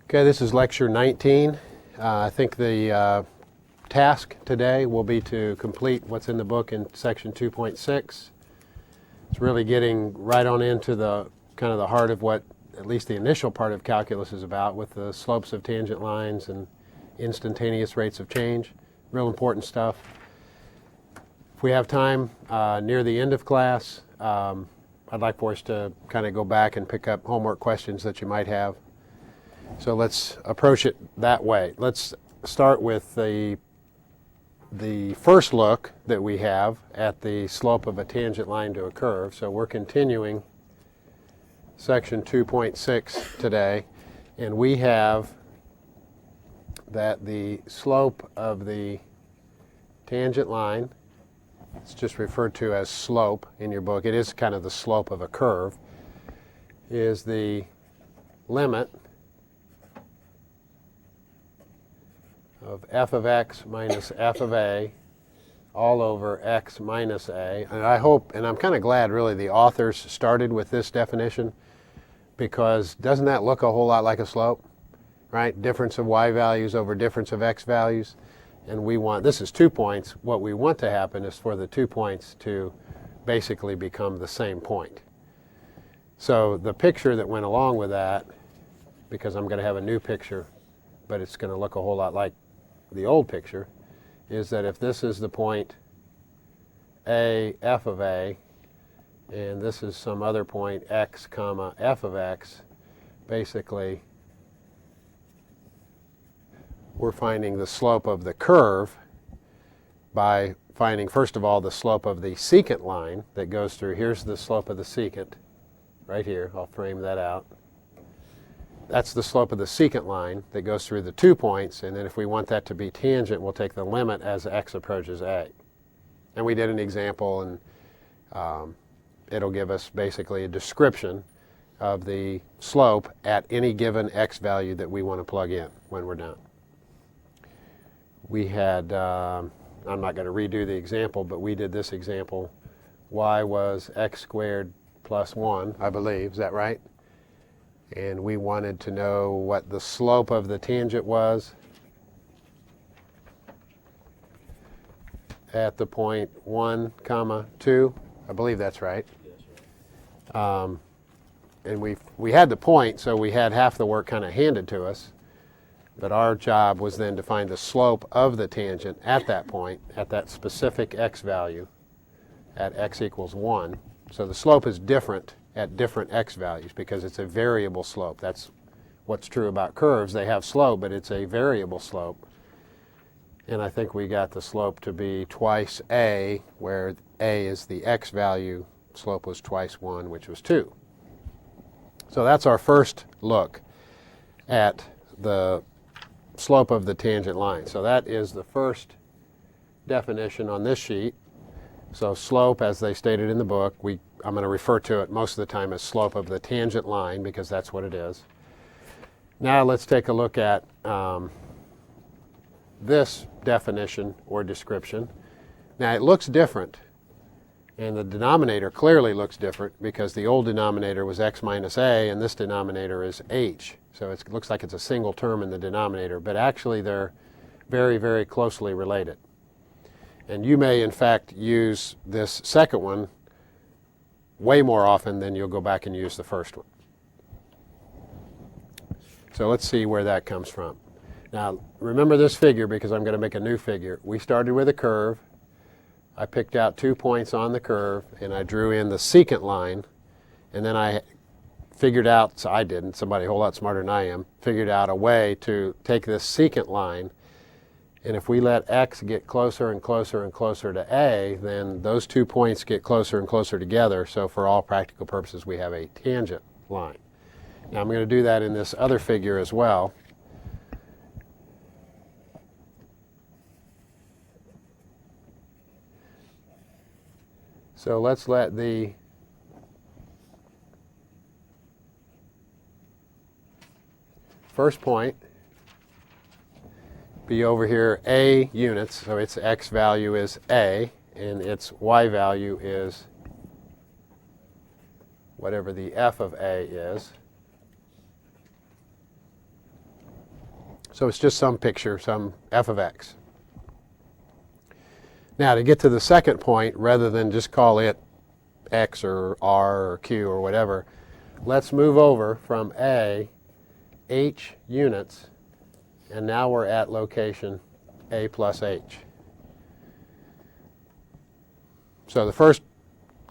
Okay, this is lecture 19. I think the task today will be to complete what's in the book in section 2.6. It's really getting right on into the kind of the heart of what at least the initial part of calculus is about, with the slopes of tangent lines and instantaneous rates of change. Real important stuff. If we have time near the end of class, I'd like for us to kind of go back and pick up homework questions that you might have. So let's approach it that way. Let's start with the first look that we have at the slope of a tangent line to a curve. So we're continuing section 2.6 today, and we have that the slope of the tangent line, it's just referred to as slope in your book, it is kind of the slope of a curve, is the limit of f of x minus f of a all over x minus a. And I hope, and I'm kind of glad really the authors started with this definition, because doesn't that look a whole lot like a slope, right? Difference of y values over difference of x values. And we want, this is 2 points, what we want to happen is for the 2 points to basically become the same point. So the picture that went along with that, because I'm going to have a new picture, but it's going to look a whole lot like the old picture, is that if this is the point a f of a, and this is some other point x comma f of x, basically we're finding the slope of the curve by finding, first of all, the slope of the secant line that goes through. Here's the slope of the secant right here. I'll frame that out. That's the slope of the secant line that goes through the 2 points, and then if we want that to be tangent, we'll take the limit as x approaches a. And we did an example, and it'll give us basically a description of the slope at any given x value that we want to plug in when we're done. We had, I'm not going to redo the example, but we did this example. Y was x squared plus 1, I believe. Is that right? And we wanted to know what the slope of the tangent was at the point 1 comma 2. I believe that's right. And we had the point, so we had half the work kind of handed to us. But our job was then to find the slope of the tangent at that point, at that specific x value, at x equals 1. So the slope is different at different x values because it's a variable slope. That's what's true about curves. They have slope, but it's a variable slope. And I think we got the slope to be twice a, where a is the x value. Slope was twice 1, which was 2. So that's our first look at the slope of the tangent line. So that is the first definition on this sheet. So slope, as they stated in the book, I'm going to refer to it most of the time as slope of the tangent line because that's what it is. Now let's take a look at this definition or description. Now it looks different, and the denominator clearly looks different because the old denominator was x minus a, and this denominator is h. So it looks like it's a single term in the denominator, but actually they're very, very closely related. And you may, in fact, use this second one way more often than you'll go back and use the first one. So let's see where that comes from. Now, remember this figure because I'm going to make a new figure. We started with a curve. I picked out 2 points on the curve, and I drew in the secant line, and then I figured out, so I didn't, somebody a whole lot smarter than I am, figured out a way to take this secant line, and if we let x get closer and closer and closer to a, then those 2 points get closer and closer together, so for all practical purposes we have a tangent line. Now I'm going to do that in this other figure as well. So let's let the first point be over here a units, so its x value is a, and its y value is whatever the f of a is. So it's just some picture, some f of x. Now to get to the second point, rather than just call it x or r or q or whatever, let's move over from A, h units, and now we're at location A plus h. So the first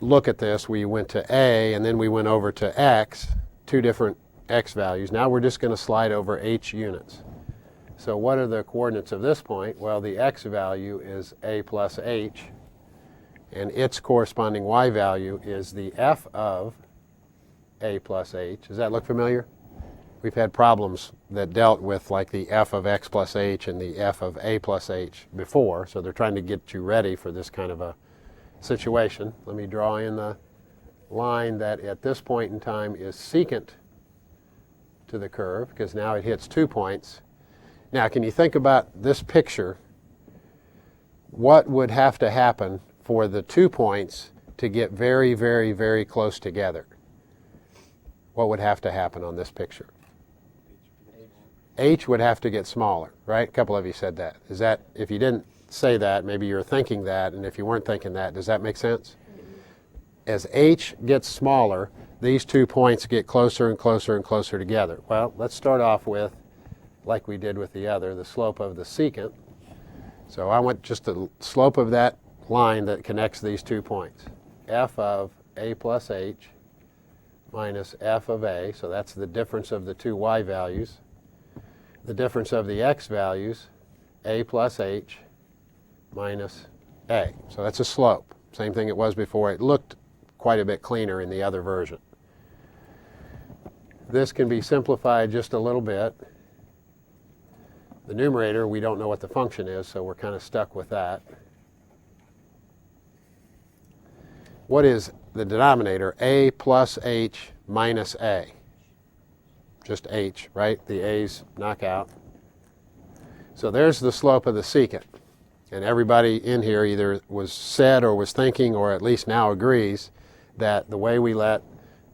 look at this, we went to A and then we went over to x, two different x values. Now we're just going to slide over h units. So what are the coordinates of this point? Well, the x value is A plus h, and its corresponding y value is the f of A plus h. Does that look familiar? We've had problems that dealt with like the f of x plus h and the f of A plus h before, so they're trying to get you ready for this kind of a situation. Let me draw in the line that at this point in time is secant to the curve, because now it hits 2 points. Now, can you think about this picture? What would have to happen for the 2 points to get very, very, very close together? What would have to happen on this picture? H would have to get smaller, right? A couple of you said that. Is that, if you didn't say that, maybe you're thinking that, and if you weren't thinking that, does that make sense? As h gets smaller, these 2 points get closer and closer and closer together. Well, let's start off with, like we did with the other, the slope of the secant. So I want just the slope of that line that connects these 2 points. F of A plus h minus f of a, so that's the difference of the two y values. The difference of the x values, A plus h minus a. So that's a slope. Same thing it was before. It looked quite a bit cleaner in the other version. This can be simplified just a little bit. The numerator, we don't know what the function is, so we're kind of stuck with that. What is the denominator? A plus h minus a. Just h, right? The a's knock out. So there's the slope of the secant. And everybody in here either was said or was thinking, or at least now agrees, that the way we let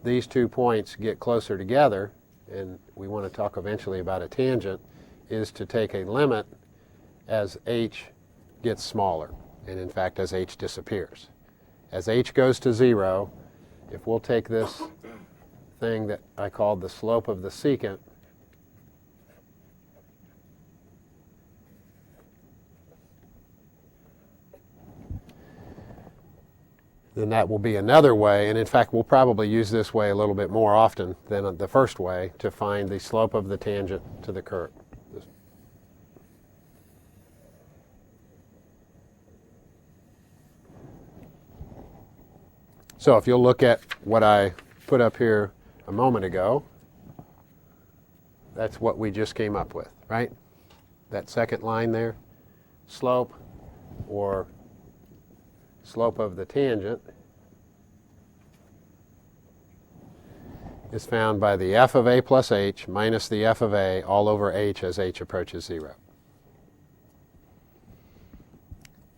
these 2 points get closer together, and we want to talk eventually about a tangent, is to take a limit as h gets smaller, and in fact as h disappears. As h goes to 0, if we'll take this thing that I called the slope of the secant, then that will be another way, and in fact we'll probably use this way a little bit more often than the first way to find the slope of the tangent to the curve. So if you'll look at what I put up here a moment ago, that's what we just came up with, right? That second line there, slope or slope of the tangent is found by the f of a plus h minus the f of a all over h as h approaches 0.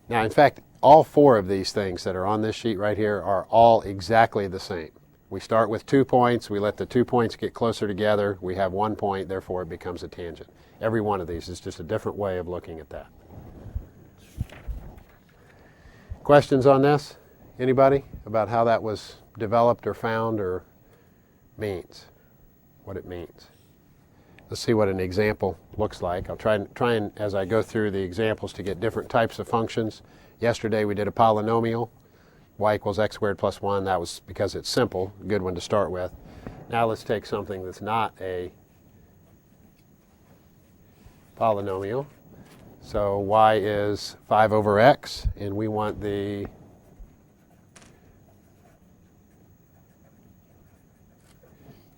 Now, in fact, all 4 of these things that are on this sheet right here are all exactly the same. We start with 2 points, we let the 2 points get closer together, we have 1 point, therefore it becomes a tangent. Every one of these is just a different way of looking at that. Questions on this? Anybody? About how that was developed or found or means? What it means? Let's see what an example looks like. I'll try and as I go through the examples to get different types of functions. Yesterday we did a polynomial, y equals x squared plus 1. That was because it's simple, a good one to start with. Now let's take something that's not a polynomial. So y is 5 over x, and we want the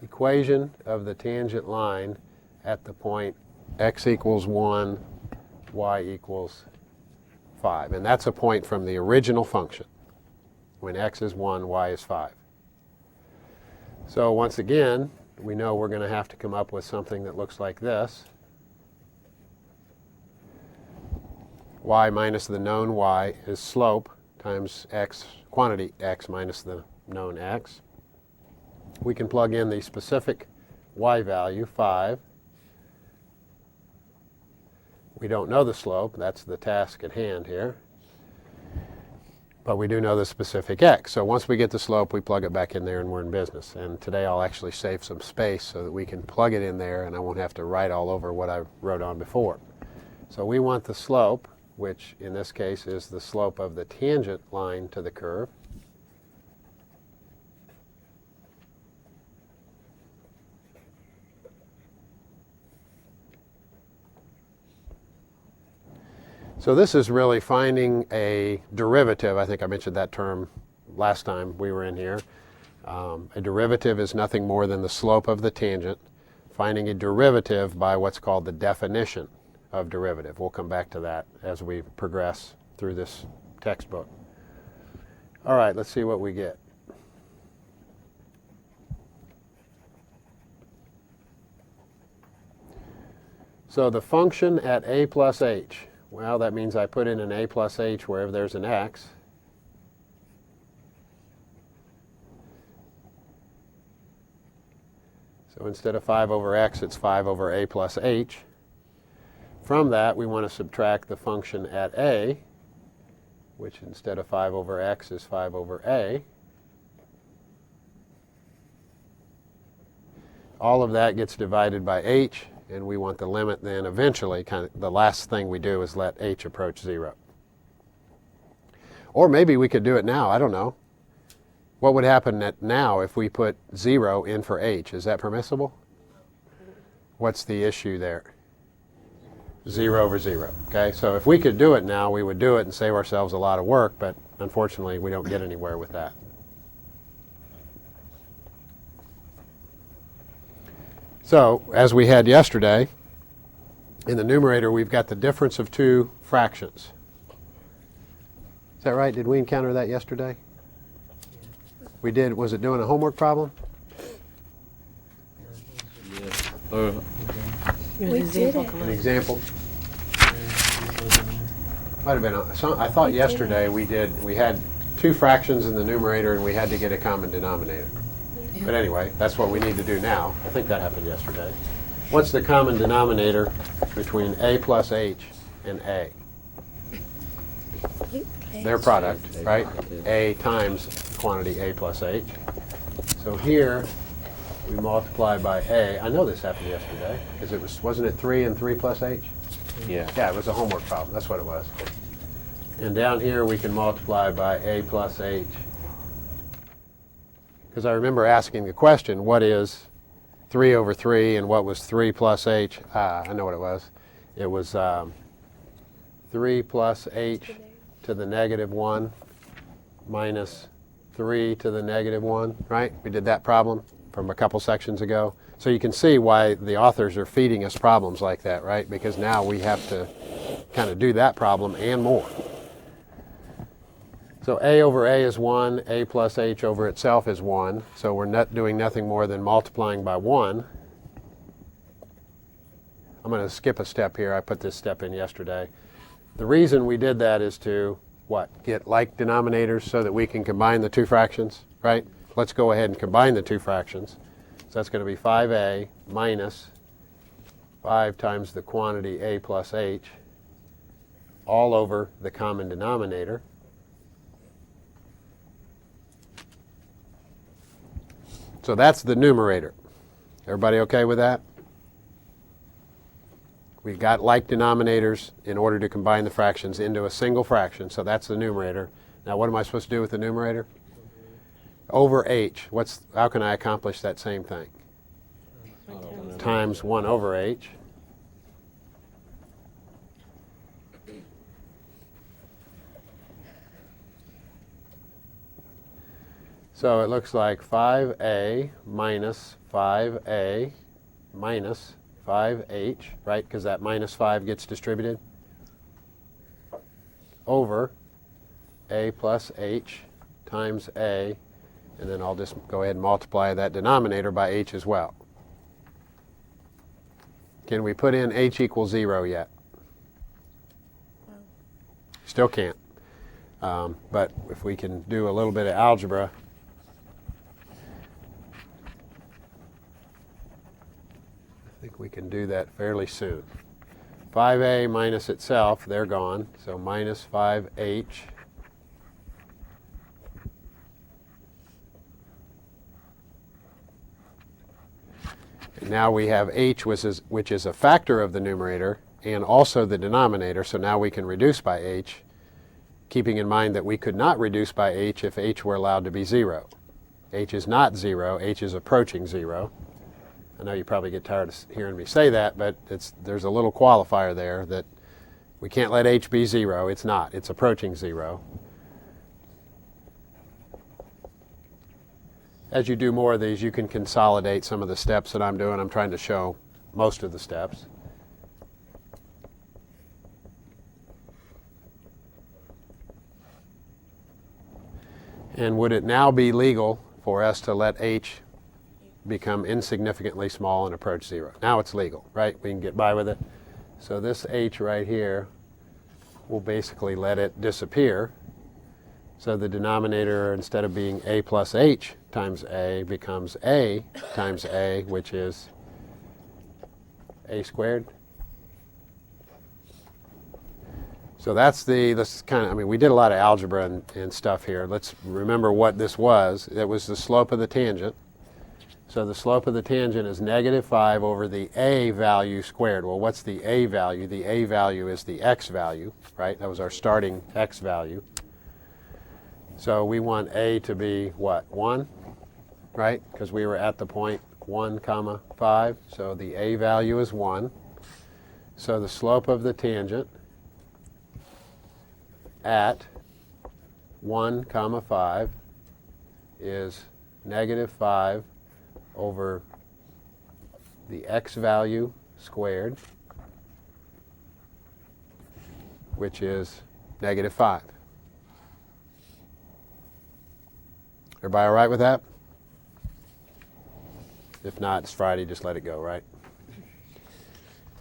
equation of the tangent line at the point x equals 1, y equals 5. And that's a point from the original function, when x is 1, y is 5. So once again, we know we're going to have to come up with something that looks like this. Y minus the known y is slope times x, quantity x minus the known x. We can plug in the specific y value, 5. We don't know the slope. That's the task at hand here. But we do know the specific x. So once we get the slope, we plug it back in there and we're in business. And today I'll actually save some space so that we can plug it in there and I won't have to write all over what I wrote on before. So we want the slope, which in this case is the slope of the tangent line to the curve. So this is really finding a derivative. I think I mentioned that term last time we were in here. A derivative is nothing more than the slope of the tangent. Finding a derivative by what's called the definition of derivative. We'll come back to that as we progress through this textbook. All right, let's see what we get. So the function at a plus h. Well, that means I put in an a plus h wherever there's an x. So instead of 5 over x, it's 5 over a plus h. From that, we want to subtract the function at a, which instead of 5 over x is 5 over a. All of that gets divided by h. And we want the limit then eventually, the last thing we do is let h approach 0. Or maybe we could do it now, I don't know. What would happen now if we put 0 in for h? Is that permissible? What's the issue there? 0 over 0. Okay, so if we could do it now, we would do it and save ourselves a lot of work, but unfortunately we don't get anywhere with that. So, as we had yesterday, in the numerator we've got the difference of two fractions. Is that right? Did we encounter that yesterday? We did. Was it doing a homework problem? We did it. An example? Might have been. I thought yesterday we had two fractions in the numerator and we had to get a common denominator. But anyway, that's what we need to do now. I think that happened yesterday. What's the common denominator between a plus h and a? Their product, right? A times quantity a plus h. So here we multiply by a. I know this happened yesterday because wasn't it 3 and 3 plus h? Yeah. Yeah, it was a homework problem. That's what it was. And down here we can multiply by a plus h. Because I remember asking the question, what is 3 over 3 and what was 3 plus h? I know what it was. It was 3 plus h to the negative 1 minus 3 to the negative 1, right? We did that problem from a couple sections ago. So you can see why the authors are feeding us problems like that, right? Because now we have to kind of do that problem and more. So a over a is 1, a plus h over itself is 1. So we're not doing nothing more than multiplying by 1. I'm going to skip a step here. I put this step in yesterday. The reason we did that is to, what? Get like denominators so that we can combine the two fractions, right? Let's go ahead and combine the two fractions. So that's going to be 5a minus 5 times the quantity a plus h all over the common denominator. So that's the numerator. Everybody okay with that? We've got like denominators in order to combine the fractions into a single fraction. So that's the numerator. Now what am I supposed to do with the numerator? Over h. How can I accomplish that same thing? Times 1 over h. So it looks like 5a minus 5a minus 5h, right? Because that minus 5 gets distributed over a plus h times a, and then I'll just go ahead and multiply that denominator by h as well. Can we put in h equals 0 yet? Still can't. But if we can do a little bit of algebra, I think we can do that fairly soon. 5a minus itself, they're gone, so minus 5h. And now we have h, which is a factor of the numerator and also the denominator, so now we can reduce by h, keeping in mind that we could not reduce by h if h were allowed to be 0. H is not 0, h is approaching 0. I know you probably get tired of hearing me say that, but there's a little qualifier there that we can't let h be 0. It's not. It's approaching 0. As you do more of these, you can consolidate some of the steps that I'm doing. I'm trying to show most of the steps. And would it now be legal for us to let h become insignificantly small and approach 0? Now it's legal, right? We can get by with it. So this h right here, we'll basically let it disappear. So the denominator, instead of being a plus h times a, becomes a times a, which is a squared. So that's this kind of, I mean, we did a lot of algebra and stuff here. Let's remember what this was. It was the slope of the tangent. So the slope of the tangent is negative 5 over the a value squared. Well, what's the a value? The a value is the x value, right? That was our starting x value. So we want a to be what? 1, right? Because we were at the point 1 comma 5. So the a value is 1. So the slope of the tangent at 1 comma 5 is negative 5 over the x value squared, which is negative 5. Everybody all right with that? If not, it's Friday, just let it go, right?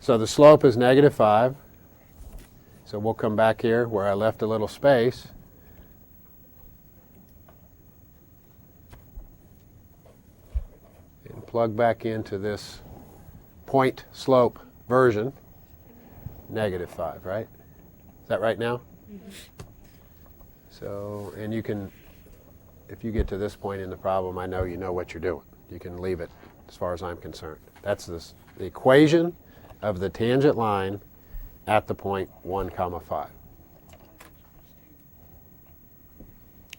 So the slope is negative 5. So we'll come back here where I left a little space. And plug back into this point slope version, negative 5, right? Is that right now? Mm-hmm. So, and you can, if you get to this point in the problem, I know you know what you're doing. You can leave it as far as I'm concerned. That's the equation of the tangent line at the point 1 comma 5.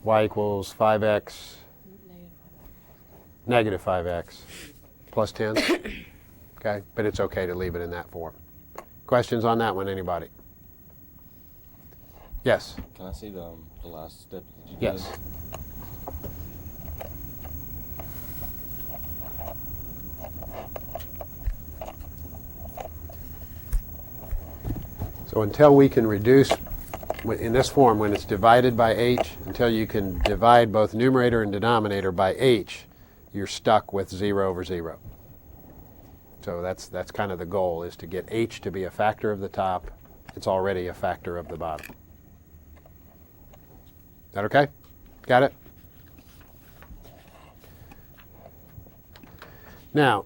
Y equals 5x, negative 5x, plus 10. Okay, but it's okay to leave it in that form. Questions on that one, anybody? Yes? Can I see the last step that you did? Yes. So until we can reduce, in this form, when it's divided by h, until you can divide both numerator and denominator by h, you're stuck with 0 over 0. So that's kind of the goal, is to get h to be a factor of the top. It's already a factor of the bottom. Is that okay? Got it? Now,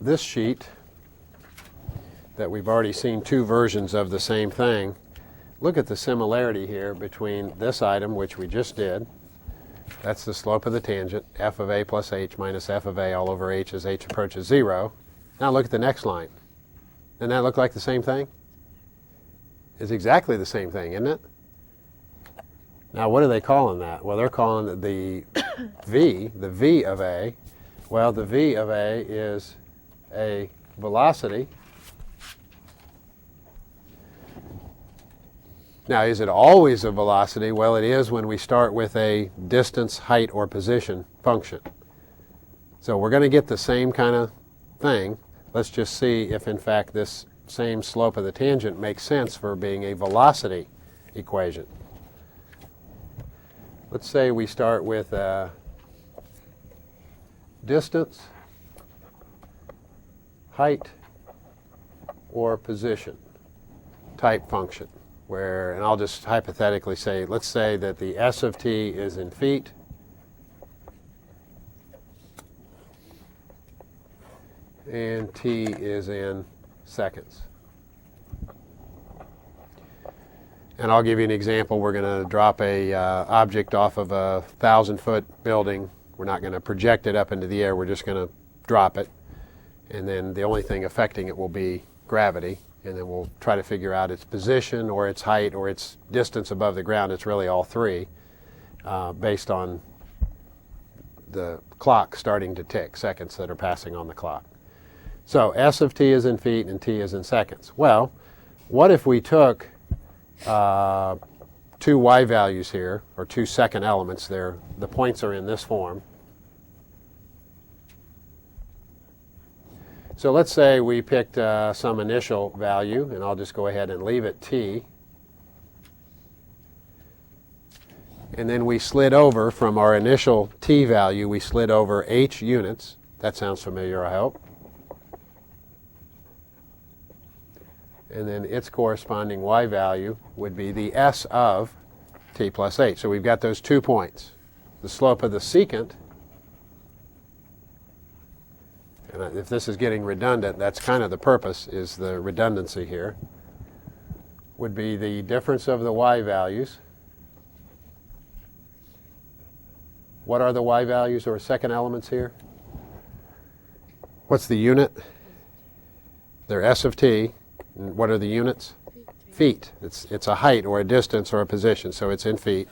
this sheet that we've already seen two versions of the same thing, look at the similarity here between this item, which we just did. That's the slope of the tangent, f of a plus h minus f of a all over h as h approaches 0. Now look at the next line. Doesn't that look like the same thing? It's exactly the same thing, isn't it? Now what are they calling that? Well, they're calling the the v of a. Well, the v of a is a velocity. Now, is it always a velocity? Well, it is when we start with a distance, height, or position function. So we're going to get the same kind of thing. Let's just see if, in fact, this same slope of the tangent makes sense for being a velocity equation. Let's say we start with a distance, height, or position type function. Where, and I'll just hypothetically say, let's say that the s of t is in feet, and t is in seconds. And I'll give you an example. We're going to drop a object off of a 1,000-foot building. We're not going to project it up into the air. We're just going to drop it. And then the only thing affecting it will be gravity. And then we'll try to figure out its position or its height or its distance above the ground. It's really all three based on the clock starting to tick, seconds that are passing on the clock. So S of t is in feet and t is in seconds. Well, what if we took two y values here, or two second elements there? The points are in this form. So let's say we picked some initial value, and I'll just go ahead and leave it t. And then we slid over from our initial t value, we slid over h units. That sounds familiar, I hope. And then its corresponding y value would be the s of t plus h. So we've got those 2 points. The slope of the secant, and if this is getting redundant, that's kind of the purpose, is the redundancy here, would be the difference of the y values. What are the y values or second elements here? What's the unit? They're s of t. And what are the units? Feet. It's a height or a distance or a position, so it's in feet.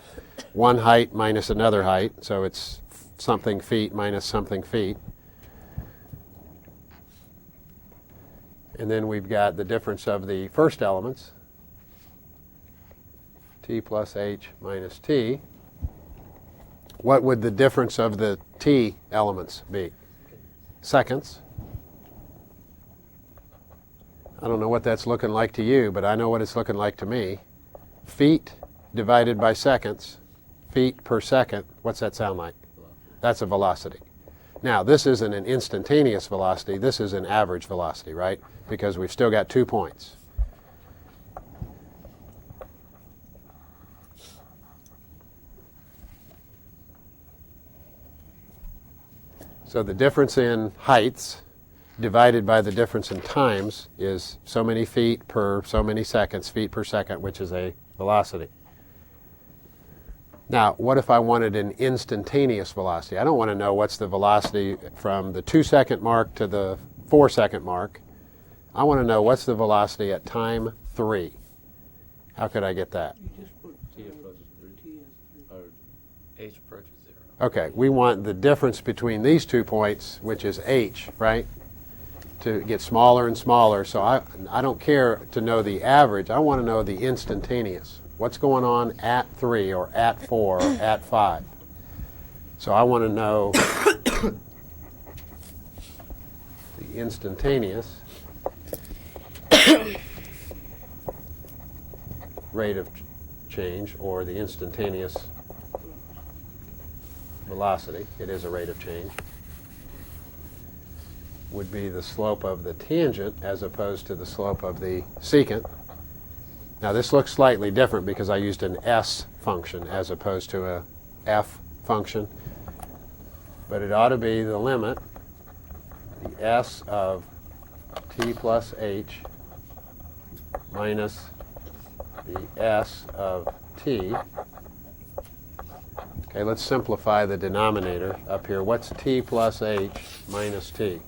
One height minus another height, so it's something feet minus something feet. And then we've got the difference of the first elements, t plus h minus t. What would the difference of the t elements be? Seconds. I don't know what that's looking like to you, but I know what it's looking like to me. Feet divided by seconds, feet per second. What's that sound like? That's a velocity. Now, this isn't an instantaneous velocity. This is an average velocity, right? Because we've still got 2 points. So the difference in heights divided by the difference in times is so many feet per so many seconds, feet per second, which is a velocity. Now, what if I wanted an instantaneous velocity? I don't want to know what's the velocity from the 2-second mark to the 4-second mark. I want to know what's the velocity at time 3. How could I get that? You just put T approaches 3. T as 3. Or h approaches 0. Okay, we want the difference between these 2 points, which is h, right? To get smaller and smaller. So I don't care to know the average. I want to know the instantaneous. What's going on at 3 or at 4 or at 5? So I want to know the instantaneous rate of change, or the instantaneous velocity. It is a rate of change. Would be the slope of the tangent as opposed to the slope of the secant. Now this looks slightly different because I used an s function as opposed to a f function, but it ought to be the limit, the s of t plus h minus the s of t. Okay, let's simplify the denominator up here. What's t plus h minus t?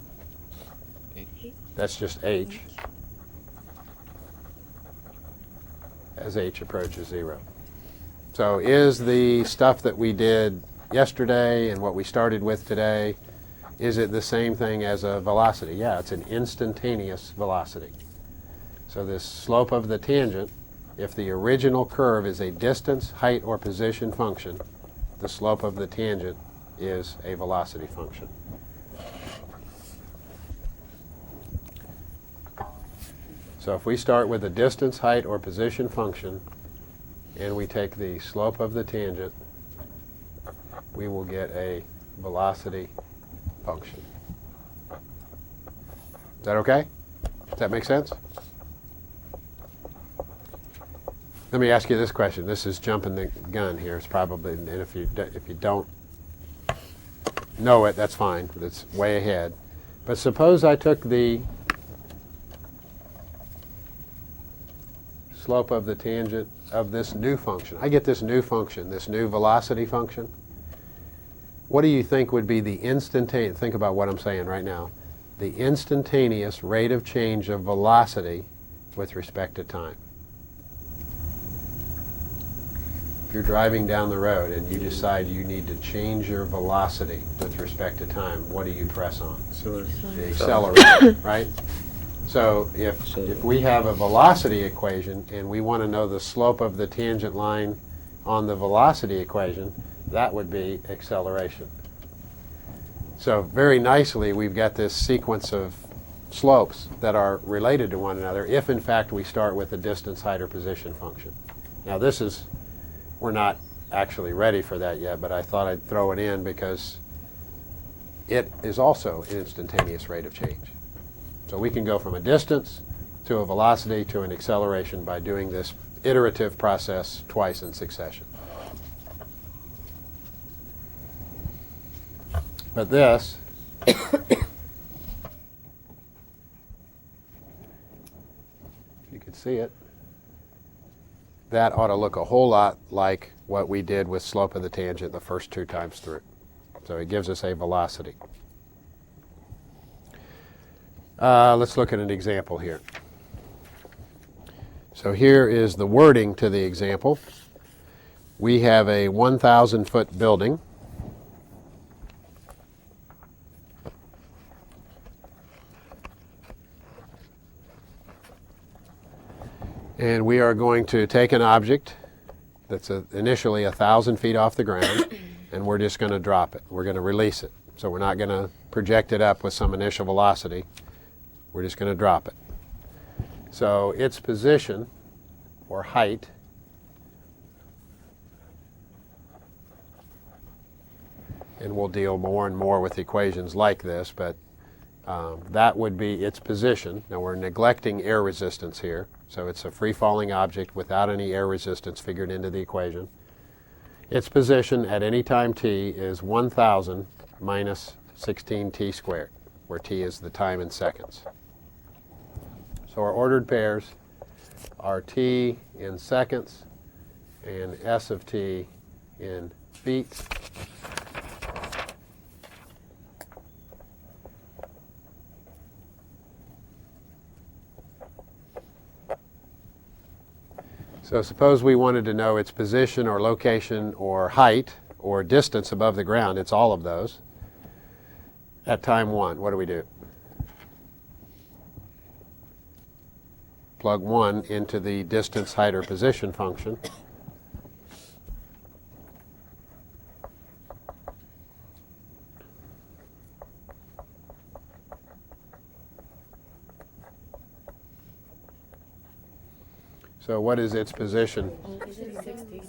That's just h as h approaches 0. So is the stuff that we did yesterday and what we started with today, is it the same thing as a velocity? Yeah, it's an instantaneous velocity. So this slope of the tangent, if the original curve is a distance, height, or position function, the slope of the tangent is a velocity function. So if we start with a distance, height, or position function, and we take the slope of the tangent, we will get a velocity function. Is that okay? Does that make sense? Let me ask you this question. This is jumping the gun here. It's probably, and if you don't know it, that's fine. It's way ahead. But suppose I took the slope of the tangent of this new function. I get this new function, this new velocity function. What do you think would be the instantaneous, think about what I'm saying right now, the instantaneous rate of change of velocity with respect to time? If you're driving down the road and you decide you need to change your velocity with respect to time, what do you press on? The accelerator, right? So if we have a velocity equation and we want to know the slope of the tangent line on the velocity equation, that would be acceleration. So very nicely, we've got this sequence of slopes that are related to one another if, in fact, we start with a distance, height, or position function. Now, we're not actually ready for that yet, but I thought I'd throw it in because it is also an instantaneous rate of change. So we can go from a distance to a velocity to an acceleration by doing this iterative process twice in succession. But this you can see it, that ought to look a whole lot like what we did with slope of the tangent the first two times through. So it gives us a velocity. Let's look at an example here. So here is the wording to the example. We have a 1,000-foot building. And we are going to take an object that's initially 1,000 feet off the ground, and we're just going to drop it. We're going to release it. So we're not going to project it up with some initial velocity. We're just going to drop it. So its position, or height, and we'll deal more and more with equations like this, but that would be its position. Now we're neglecting air resistance here, so it's a free-falling object without any air resistance figured into the equation. Its position at any time t is 1,000 minus 16t squared, where t is the time in seconds. So our ordered pairs are t in seconds and s of t in feet. So suppose we wanted to know its position or location or height or distance above the ground. It's all of those. At time 1, what do? Plug 1 into the distance, height, or position function. So what is its position? 60.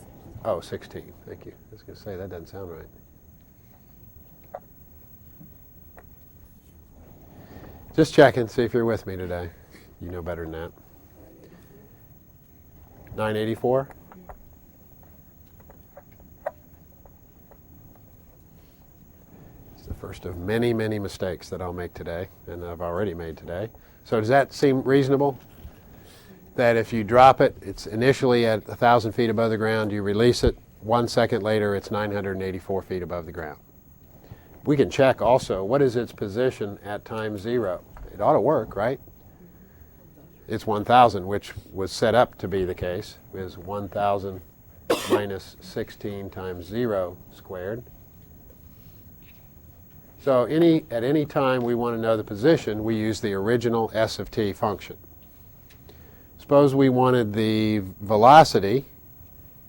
Oh, 16. Thank you. I was going to say, that doesn't sound right. Just checking, see if you're with me today. You know better than that. 984? It's the first of many, many mistakes that I'll make today, and I've already made today. So does that seem reasonable? That if you drop it, it's initially at 1,000 feet above the ground, you release it, 1 second later it's 984 feet above the ground. We can check also, what is its position at time 0? It ought to work, right? It's 1,000, which was set up to be the case, is 1,000 minus 16 times 0 squared. So at any time we want to know the position, we use the original s of t function. Suppose we wanted the velocity.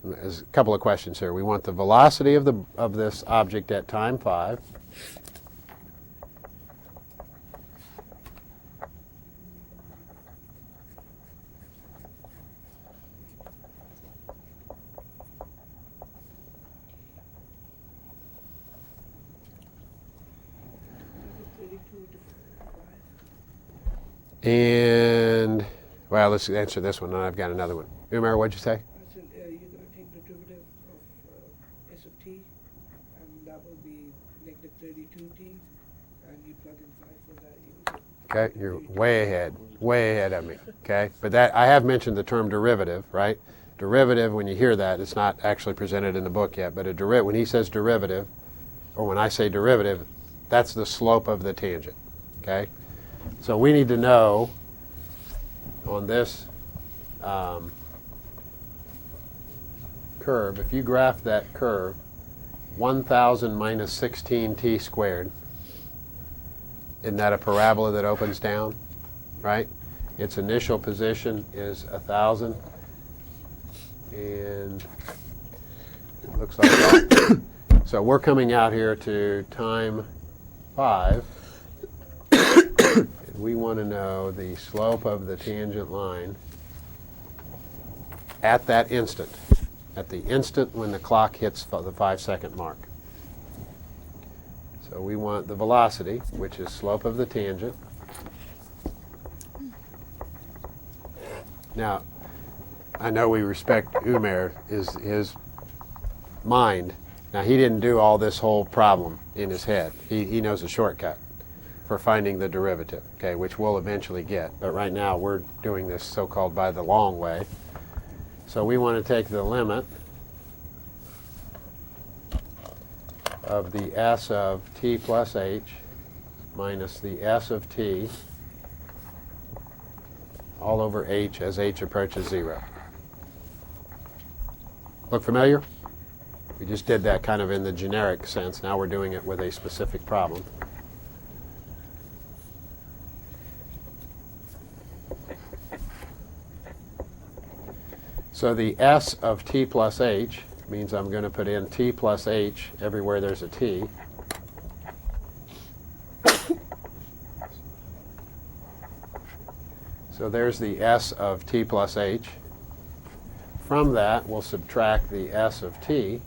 There's a couple of questions here. We want the velocity of this object at time 5. And, well, let's answer this one, and I've got another one. Umar, what'd you say? I said you're going to take the derivative of s of t, and that will be negative 32t, and you plug in 5 for that. Okay, you're way ahead of me. Okay, but that I have mentioned the term derivative, right? Derivative, when you hear that, it's not actually presented in the book yet, but when he says derivative, or when I say derivative, that's the slope of the tangent. Okay, so we need to know on this curve, if you graph that curve, 1,000 minus 16t squared, isn't that a parabola that opens down, right? Its initial position is 1,000, and it looks like that. So we're coming out here to time 5. And we want to know the slope of the tangent line at that instant, at the instant when the clock hits the 5-second mark. So we want the velocity, which is slope of the tangent. Now, I know we respect Umair, his mind. Now, he didn't do all this whole problem in his head. He knows a shortcut for finding the derivative, okay, which we'll eventually get. But right now, we're doing this so-called by the long way. So we want to take the limit of the s of t plus h minus the s of t all over h as h approaches 0. Look familiar? We just did that kind of in the generic sense. Now we're doing it with a specific problem. So the s of t plus h means I'm going to put in t plus h everywhere there's a t. So there's the s of t plus h. From that, we'll subtract the s of t.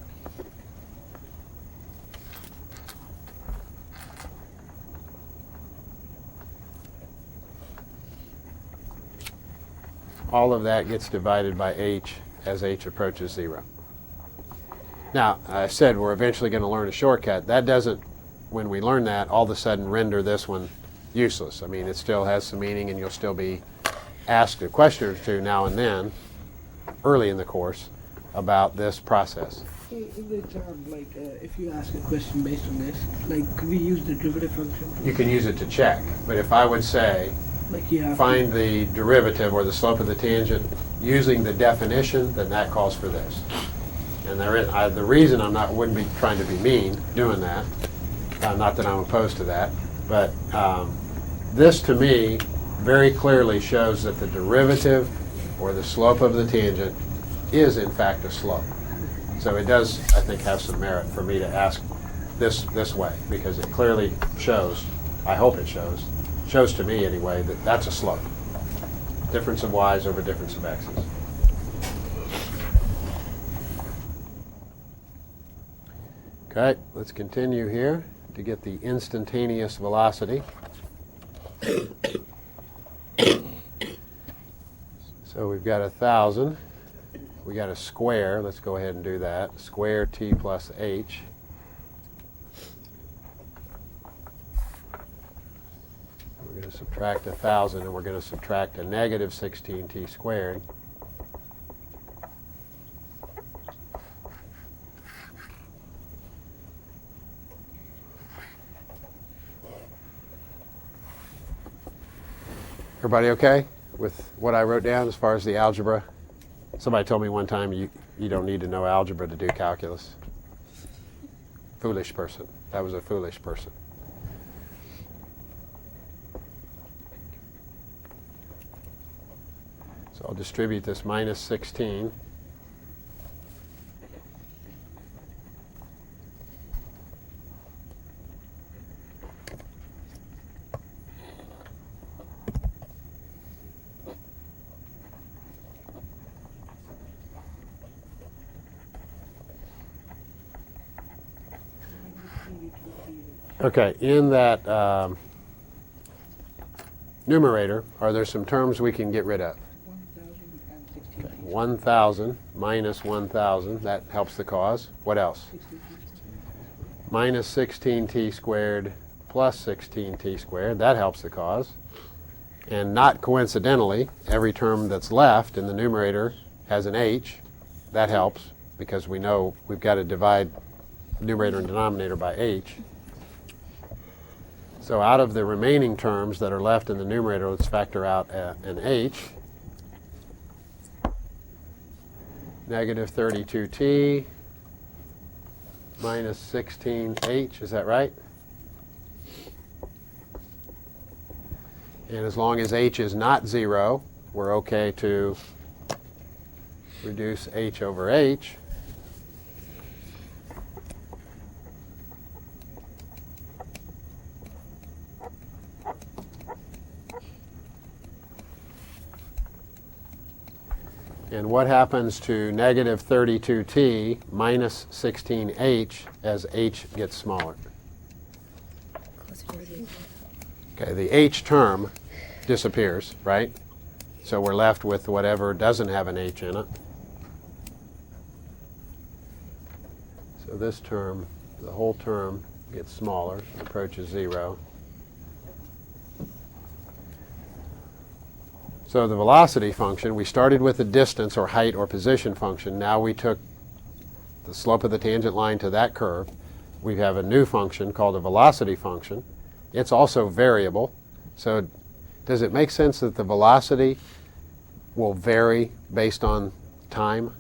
All of that gets divided by h as h approaches 0. Now, I said we're eventually going to learn a shortcut. That doesn't, when we learn that, all of a sudden render this one useless. I mean, it still has some meaning, and you'll still be asked a question or two now and then, early in the course, about this process. In the exam, like, if you ask a question based on this, like, could we use the derivative function? You can use it to check, but if I would say, Like, you have find the derivative or the slope of the tangent using the definition, then that calls for this. And the reason wouldn't be trying to be mean doing that, not that I'm opposed to that, but this to me very clearly shows that the derivative or the slope of the tangent is in fact a slope. So it does, I think, have some merit for me to ask this way, because it clearly shows, I hope it shows to me anyway, that that's a slope. Difference of y's over difference of x's. Okay, let's continue here to get the instantaneous velocity. So we've got 1,000. We got a square. Let's go ahead and do that. Square t plus h. We're going to subtract 1,000, and we're going to subtract a negative 16t squared. Everybody okay with what I wrote down as far as the algebra? Somebody told me one time you don't need to know algebra to do calculus. Foolish person. That was a foolish person. So I'll distribute this minus 16. Okay, in that numerator, are there some terms we can get rid of? 1,016. Okay, 1,000 minus 1,000, that helps the cause. What else? 16. Minus 16t squared plus 16t squared. That helps the cause. And not coincidentally, every term that's left in the numerator has an h. That helps because we know we've got to divide numerator and denominator by h. So out of the remaining terms that are left in the numerator, let's factor out an h. Negative 32t minus 16h, is that right? And as long as h is not 0, we're okay to reduce h over h. And what happens to negative 32t minus 16h as h gets smaller? Okay, the h term disappears, right? So we're left with whatever doesn't have an h in it. So this term, the whole term gets smaller, approaches 0. So the velocity function, we started with the distance or height or position function. Now we took the slope of the tangent line to that curve. We have a new function called a velocity function. It's also variable. So does it make sense that the velocity will vary based on time?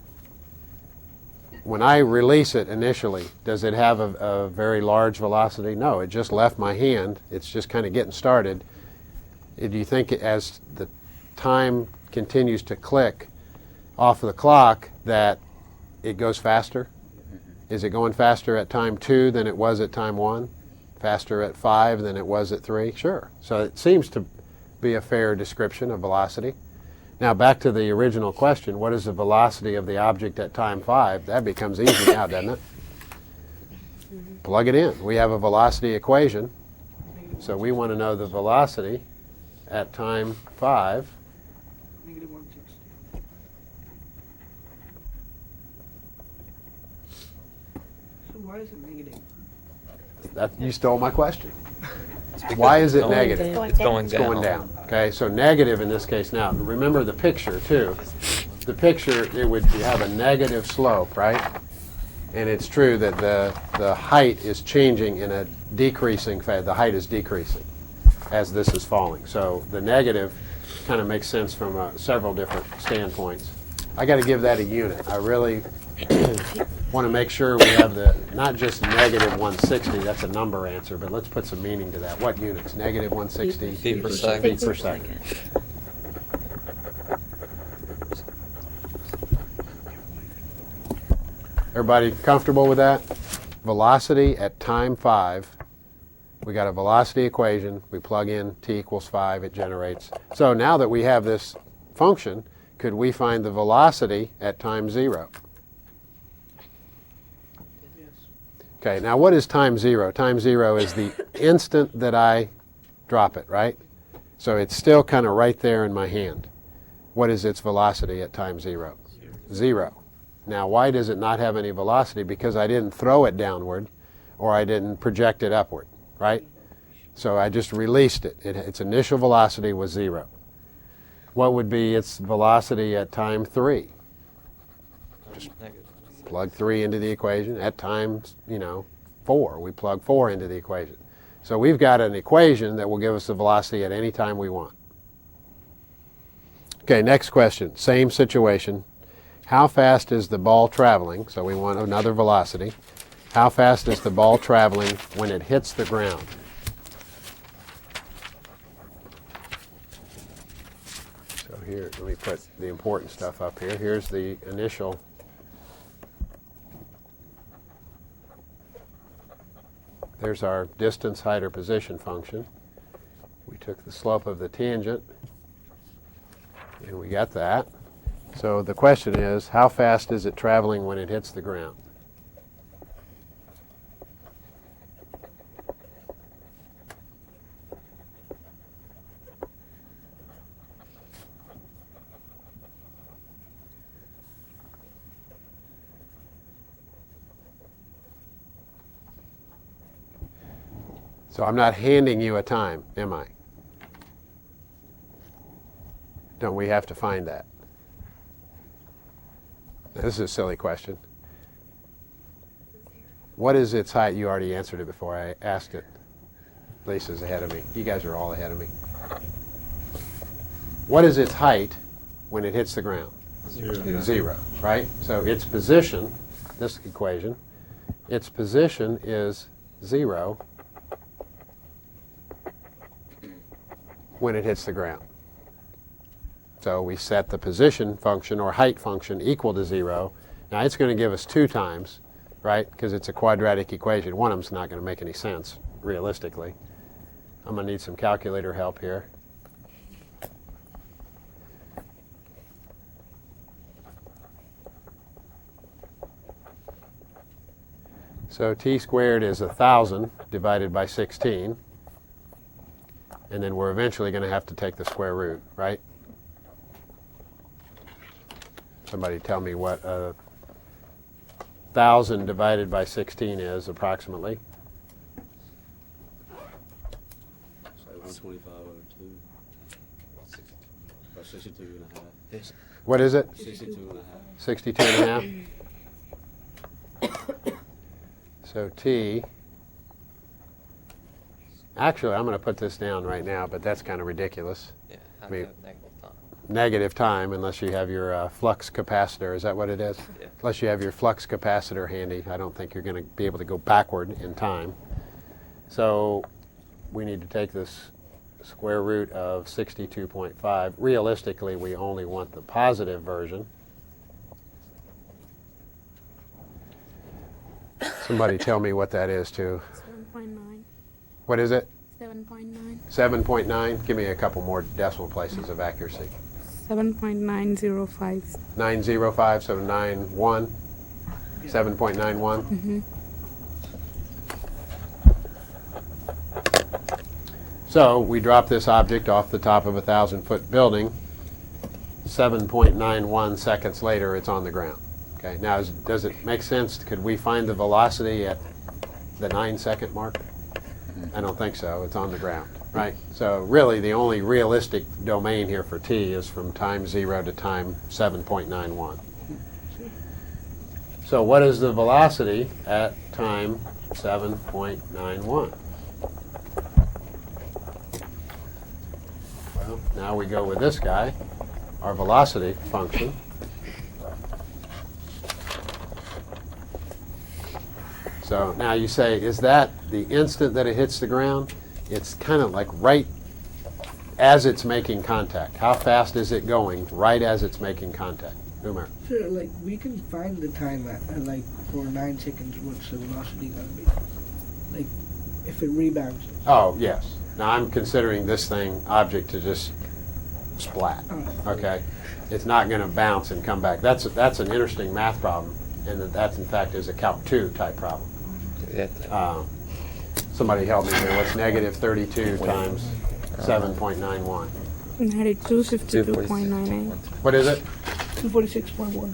When I release it initially, does it have a very large velocity? No, it just left my hand. It's just kind of getting started. Do you think as the time continues to click off the clock that it goes faster? Is it going faster at time 2 than it was at time 1? Faster at 5 than it was at 3? Sure. So it seems to be a fair description of velocity. Now back to the original question, what is the velocity of the object at time 5? That becomes easy now, doesn't it? Plug it in. We have a velocity equation. So we want to know the velocity at time 5. Negative 160. So why is it negative? You stole my question. Why is it Going negative? down. It's going It's down. going down. Okay, so negative in this case. Now, remember the picture too. The picture, it would have a negative slope, right? And it's true that the height is changing in a decreasing phase. The height is decreasing as this is falling. So the negative kind of makes sense from several different standpoints. I got to give that a unit. I really want to make sure we have not just negative 160, that's a number answer, but let's put some meaning to that. What units? Negative 160? Feet per second. Feet per second. Everybody comfortable with that? Velocity at time 5. We got a velocity equation. We plug in t equals 5. It generates. So now that we have this function, could we find the velocity at time 0? Yes. Okay, now what is time 0? Time 0 is the instant that I drop it, right? So it's still kind of right there in my hand. What is its velocity at time 0? 0. Now, why does it not have any velocity? Because I didn't throw it downward or I didn't project it upward, right? So I just released it. Its initial velocity was 0. What would be its velocity at time 3? Negative. Plug 3 into the equation. At time, 4, we plug 4 into the equation. So we've got an equation that will give us the velocity at any time we want. Okay, next question. Same situation. How fast is the ball traveling? So we want another velocity. How fast is the ball traveling when it hits the ground? So here, let me put the important stuff up here. Here's the initial. There's our distance, height, or position function. We took the slope of the tangent, and we got that. So the question is, how fast is it traveling when it hits the ground? So I'm not handing you a time, am I? Don't we have to find that? This is a silly question. What is its height? You already answered it before I asked it. Lisa's ahead of me. You guys are all ahead of me. What is its height when it hits the ground? Zero, right? So its position, this equation, its position is 0 when it hits the ground. So we set the position function or height function equal to 0. Now it's going to give us 2 times, right? Because it's a quadratic equation. One of them's not going to make any sense, realistically. I'm going to need some calculator help here. So t squared is 1,000 divided by 16. And then we're eventually going to have to take the square root, right? Somebody tell me what 1,000 divided by 16 is approximately. 125 over 2. About 62 and a half. What is it? 62 and a half. 62 and a half. So t, actually I'm going to put this down right now, but that's kind of ridiculous. Yeah, I mean, negative time. Negative time unless you have your flux capacitor. Is that what it is? Yeah. Unless you have your flux capacitor handy, I don't think you're going to be able to go backward in time. So we need to take this square root of 62.5. Realistically, we only want the positive version. Somebody tell me what that is too. 7.9. What is it? 7.9. 7.9? Give me a couple more decimal places of accuracy. 7.905. 905, so 91, 7.91. Mm-hmm. So we drop this object off the top of a 1,000-foot building. 7.91 seconds later, it's on the ground. Okay. Now, does it make sense? Could we find the velocity at the 9-second mark? I don't think so. It's on the ground, right? So really, the only realistic domain here for t is from time 0 to time 7.91. So what is the velocity at time 7.91? Well, now we go with this guy, our velocity function. So now you say, is that the instant that it hits the ground? It's kind of like right as it's making contact. How fast is it going right as it's making contact? Umar. Sure, like we can find the time at like for 9 seconds. What's the velocity gonna be? Like if it rebounds. Oh, yes. Now I'm considering this thing object to just splat. Okay, it's not going to bounce and come back. That's an interesting math problem, and that in fact is a Calc 2 type problem. Yeah. Somebody help me here. What's negative 32 times 7.91? 252.98. What is it? 246.12.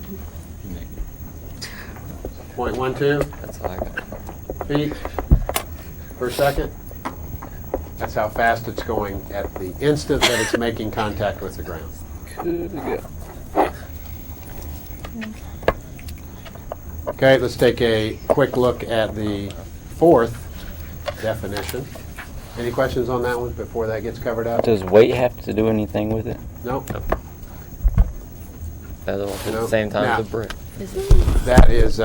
0.12 That's all I got. feet per second. That's how fast it's going at the instant that it's making contact with the ground. Good to go. Okay, let's take a quick look at the fourth definition. Any questions on that one before that gets covered up? Does weight have to do anything with it? No? That's all at You know, the same time now- as a brick. That is,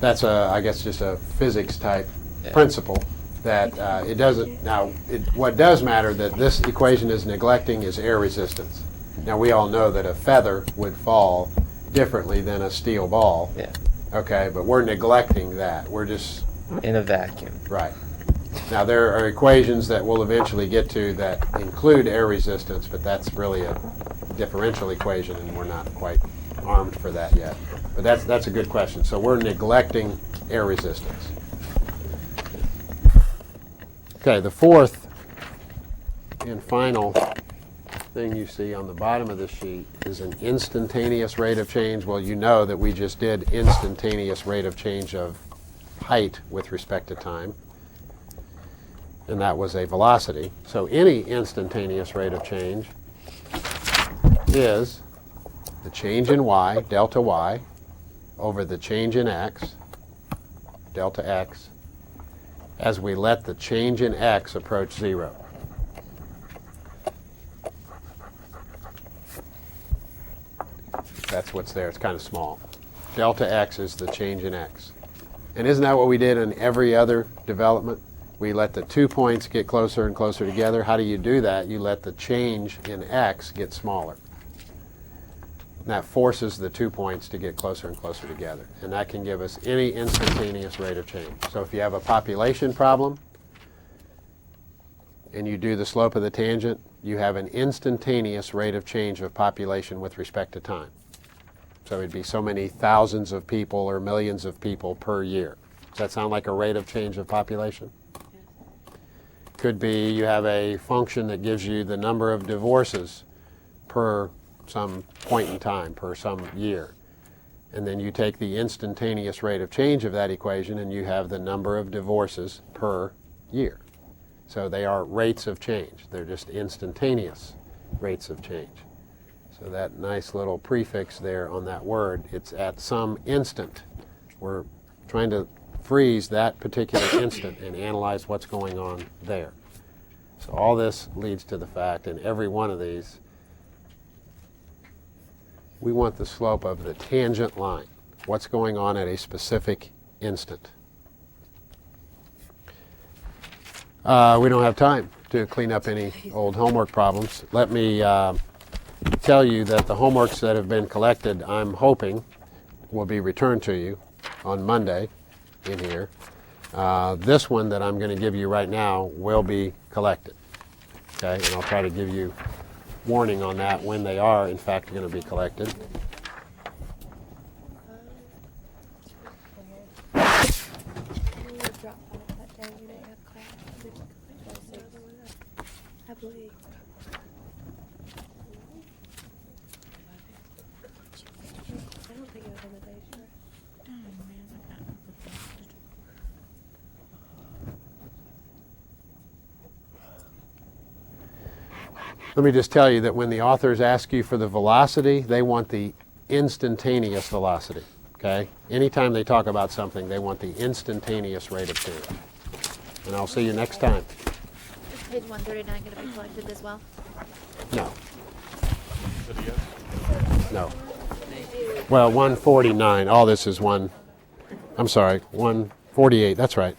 that's I guess just a physics type Yeah. principle that it doesn't, now, what does matter that this equation is neglecting is air resistance. Now, we all know that a feather would fall differently than a steel ball. Yeah. Okay, but we're neglecting that. We're just, In a vacuum. right. Now, there are equations that we'll eventually get to that include air resistance, but that's really a differential equation, and we're not quite armed for that yet. But that's a good question. So we're neglecting air resistance. Okay, the fourth and final thing you see on the bottom of the sheet is an instantaneous rate of change. Well, you know that we just did instantaneous rate of change of height with respect to time, and that was a velocity. So any instantaneous rate of change is the change in y, delta y, over the change in x, delta x, as we let the change in x approach 0. That's what's there. It's kind of small. Delta x is the change in x. And isn't that what we did in every other development? We let the 2 points get closer and closer together. How do you do that? You let the change in x get smaller. And that forces the 2 points to get closer and closer together. And that can give us any instantaneous rate of change. So if you have a population problem and you do the slope of the tangent, you have an instantaneous rate of change of population with respect to time. So it'd be so many thousands of people or millions of people per year. Does that sound like a rate of change of population? Could be you have a function that gives you the number of divorces per some point in time, per some year. And then you take the instantaneous rate of change of that equation and you have the number of divorces per year. So they are rates of change. They're just instantaneous rates of change. So that nice little prefix there on that word, it's at some instant. We're trying to freeze that particular instant and analyze what's going on there. So all this leads to the fact, in every one of these, we want the slope of the tangent line. What's going on at a specific instant. We don't have time to clean up any old homework problems. Let me tell you that the homeworks that have been collected, I'm hoping, will be returned to you on Monday in here. This one that I'm going to give you right now will be collected. Okay, and I'll try to give you warning on that when they are, in fact, going to be collected. I believe. I don't think it was on the day, sure. Let me just tell you that when the authors ask you for the velocity, they want the instantaneous velocity. Okay? Anytime they talk about something, they want the instantaneous rate of change. And I'll see you next time. Is page 139 going to be collected as well? No. No. Well, 149. All this is 148. That's right.